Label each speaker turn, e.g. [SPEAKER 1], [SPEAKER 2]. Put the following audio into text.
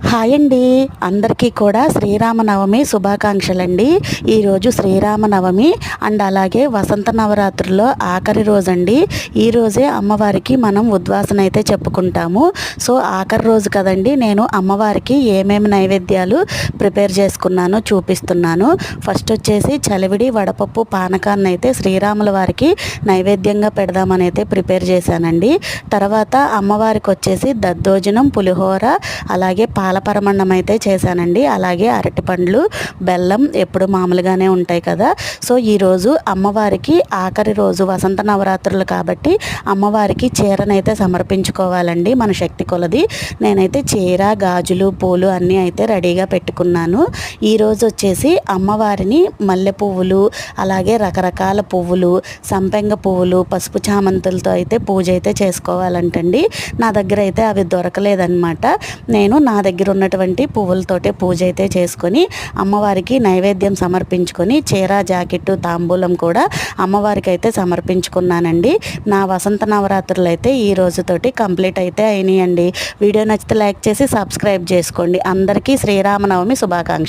[SPEAKER 1] Hi అండి, అందరికీ కూడా శ్రీరామనవమి శుభాకాంక్షలండి. ఈరోజు శ్రీరామనవమి అండ్ అలాగే వసంత నవరాత్రుల్లో ఆఖరి రోజండి. ఈరోజే అమ్మవారికి మనం ఉద్వాసన అయితే చెప్పుకుంటాము. సో ఆఖరి రోజు కదండి, నేను అమ్మవారికి ఏమేమి నైవేద్యాలు ప్రిపేర్ చేసుకున్నానో చూపిస్తున్నాను. ఫస్ట్ వచ్చేసి చలివిడి వడపప్పు పానకాన్ని అయితే శ్రీరాముల వారికి నైవేద్యంగా పెడదామని అయితే ప్రిపేర్ చేశానండి. తర్వాత అమ్మవారికి వచ్చేసి దద్దోజనం, పులిహోర, అలాగే పాలపరమన్నం అయితే చేశానండి. అలాగే అరటిపండ్లు, బెల్లం ఎప్పుడు మామూలుగానే ఉంటాయి కదా. సో ఈరోజు అమ్మవారికి ఆఖరి రోజు వసంత నవరాత్రులు కాబట్టి అమ్మవారికి చీరనైతే సమర్పించుకోవాలండి మన శక్తి కొలది. నేనైతే చీర, గాజులు, పూలు అన్నీ అయితే రెడీగా పెట్టుకున్నాను. ఈరోజు వచ్చేసి అమ్మవారిని మల్లె పువ్వులు, అలాగే రకరకాల పువ్వులు, సంపెంగ పువ్వులు, పసుపు చామంతులతో అయితే పూజ అయితే చేసుకోవాలంటండి. నా దగ్గర అయితే అవి దొరకలేదన్నమాట. నేను నా దగ్గర ఉన్నటువంటి పువ్వులతోటే పూజ అయితే చేసుకొని అమ్మవారికి నైవేద్యం సమర్పించుకొని చీర, జాకెట్టు, తాంబూలం కూడా అమ్మవారికి అయితే సమర్పించుకున్నానండి. నా వసంత నవరాత్రులు అయితే ఈ రోజుతోటి కంప్లీట్ అయితే అయినాయండి. వీడియో నచ్చితే లైక్ చేసి సబ్స్క్రైబ్ చేసుకోండి. అందరికీ శ్రీరామనవమి శుభాకాంక్షలు.